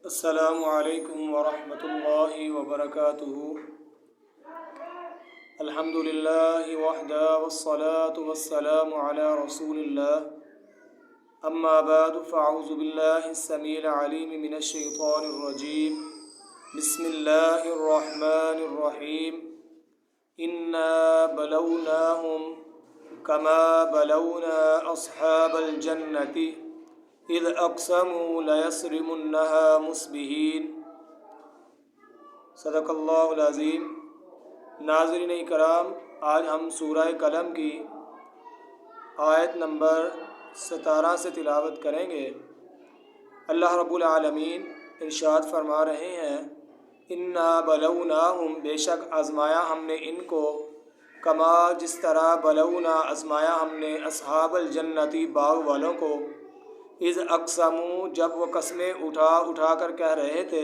السلام علیکم ورحمۃ اللہ وبرکاتہ۔ الحمد للہ وحدہ والصلاة والسلام علی رسول اللہ، اما بعد فاعوذ باللہ السمیع العلیم من الشیطان الرجیم، بسم اللہ الرحمن الرحیم۔ انا بلوناہم کما بلونا اصحاب الجنۃ اذ اقسموا لیصرمنها مصبحین۔ صدق اللہ العظیم۔ ناظرین کرام، آج ہم سورہ قلم کی آیت نمبر 17 سے تلاوت کریں گے۔ اللہ رب العالمین ارشاد فرما رہے ہیں، انا بلوناہم، بے شک آزمایا ہم نے ان کو، کما جس طرح بلونا آزمایا ہم نے اصحاب الجنتی باغ والوں کو، اذ اقسموا جب وہ قسمیں اٹھا کر کہہ رہے تھے،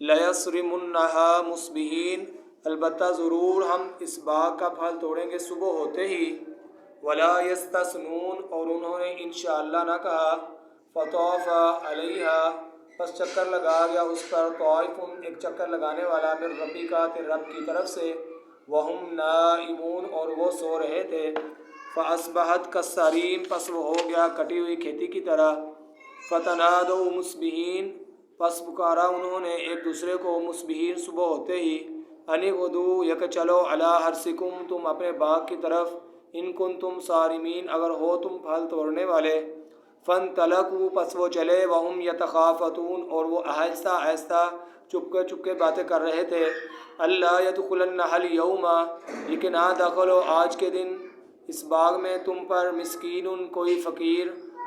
لیصرمنها مصبحین، البتہ ضرور ہم اس باغ کا پھل توڑیں گے صبح ہوتے ہی، ولا یستثنون، اور انہوں نے انشاءاللہ نہ کہا، فطاف علیہا، پس چکر لگا گیا اس پر، طائف، ایک چکر لگانے والا، من ربک، تیرے رب کی طرف سے، وہم نائمون، اور وہ سو رہے تھے، فاصبحت کالصریم، پس وہ ہو گیا کٹی ہوئی کھیتی کی طرح، فتنادوا مصبحین، پس پکارا انہوں نے ایک دوسرے کو، مصبحین صبح ہوتے ہی، ان غدوا، یک چلو، علی حرثکم، تم اپنے باغ کی طرف، ان کنتم صارمین، اگر ہو تم پھل توڑنے والے، فانطلقوا، پس وہ چلے، وہم یتخافتون، اور وہ آہستہ آہستہ چپکے چپکے باتیں کر رہے تھے، اللہ یدخلنها الیوم، یہ کہ نہ داخل ہو آج کے دن اس باغ میں تم پر، مسکین، کوئی فقیر،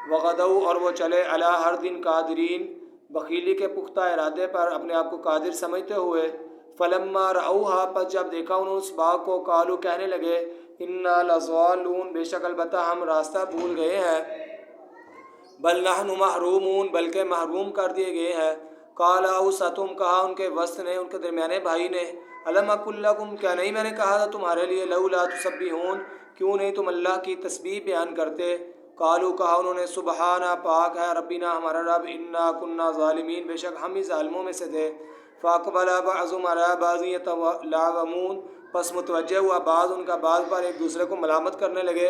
وغدوا، اور وہ چلے، علی حرد قادرین، بخیلی کے پختہ ارادے پر، اپنے آپ کو قادر سمجھتے ہوئے، فلما رأوها، پس جب دیکھا انہوں اس باغ کو، قالوا، کہنے لگے، انا لضالون، بے شک البتہ ہم راستہ بھول گئے ہیں، بل نحن محرومون، بلکہ محروم کر دیے گئے ہیں، قال اوسطہم، کہا ان کے وسط نے، ان کے درمیانے بھائی نے، الم اقل لکم، کیا نہیں میں نے کہا تھا تمہارے لیے، لولا تسبحون، کیوں نہیں تم اللہ کی تسبیح بیان کرتے، قالوا، کہا انہوں نے، سبحانہ، پاک ہے، ربنا، ہمارا رب، انا کننا ظالمین، بے شک ہم ہی ظالموں میں سے تھے، فاقبل بعضهم علی بعض یتلاومون، پس متوجہ ہوا بعض ان کا بعض پر، ایک دوسرے کو ملامت کرنے لگے،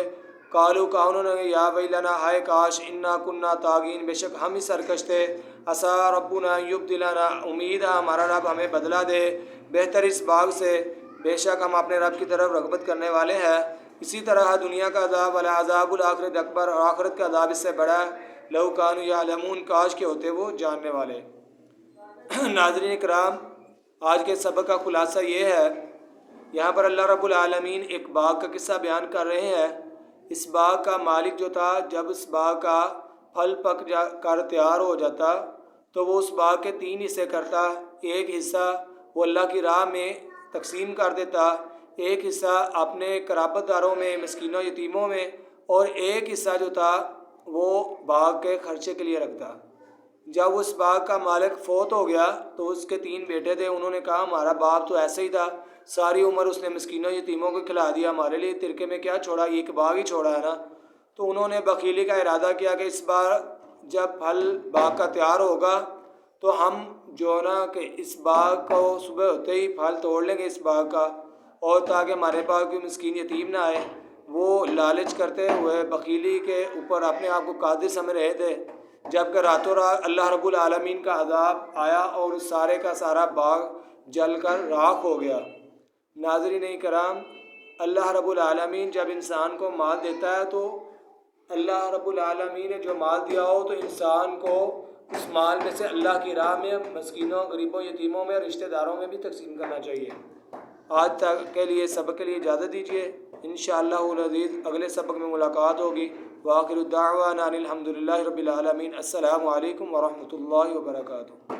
قالوا، کہا انہوں نے، یا ویلنا، ہائے کاش، انا کننا طاغین، بے شک ہم ہی سرکش تھے، عسیٰ ربنا یبدلنا، امید ہے ہمارا رب ہمیں بدلہ دے بہتر اس باغ سے، بے شک ہم اپنے رب کی طرف رغبت کرنے والے ہیں۔ اسی طرح دنیا کا عذاب، ولعذاب الآخرۃ اکبر، اور آخرت کا عذاب اس سے بڑا ہے، لو کانوا یعلمون، کاش کے ہوتے وہ جاننے والے۔ ناظرین کرام، آج کے سبق کا خلاصہ یہ ہے، یہاں پر اللہ رب العالمین ایک باغ کا قصہ بیان کر رہے ہیں۔ اس باغ کا مالک جو تھا، جب اس باغ کا پھل پک کر تیار ہو جاتا تو وہ اس باغ کے 3 حصے کرتا، ایک حصہ وہ اللہ کی راہ میں تقسیم کر دیتا، ایک حصہ اپنے قرابت داروں میں، مسکینوں یتیموں میں، اور ایک حصہ جو تھا وہ باغ کے خرچے کے لیے رکھتا۔ جب اس باغ کا مالک فوت ہو گیا تو اس کے 3 بیٹے تھے، انہوں نے کہا ہمارا باپ تو ایسے ہی تھا، ساری عمر اس نے مسکینوں یتیموں کو کھلا دیا، ہمارے لیے ترکے میں کیا چھوڑا، ایک باغ ہی چھوڑا ہے نا۔ تو انہوں نے بخیلی کا ارادہ کیا کہ اس بار جب پھل باغ کا تیار ہوگا تو ہم جو ہے نا کہ اس باغ کو صبح ہوتے ہی پھل توڑ لیں گے اس باغ کا، اور تاکہ ہمارے پاس کوئی مسکین یتیم نہ آئے۔ وہ لالچ کرتے ہوئے بخیلی کے اوپر اپنے آپ کو قادر سمجھ رہے تھے، جبکہ راتوں رات اللہ رب العالمین کا عذاب آیا اور اس سارے کا سارا باغ جل کر راکھ ہو گیا۔ ناظرین کرام، اللہ رب العالمین جب انسان کو مال دیتا ہے تو اللہ رب العالمین نے جو مال دیا ہو تو انسان کو اس مال میں سے اللہ کی راہ میں مسکینوں، غریبوں، یتیموں میں، رشتہ داروں میں بھی تقسیم کرنا چاہیے۔ آج تک کے لیے سبق کے لیے اجازت دیجیے، انشاءاللہ العزیز اگلے سبق میں ملاقات ہوگی۔ وآخر الدعوانا ان الحمد للہ رب العالمین۔ السلام علیکم ورحمۃ اللہ وبرکاتہ۔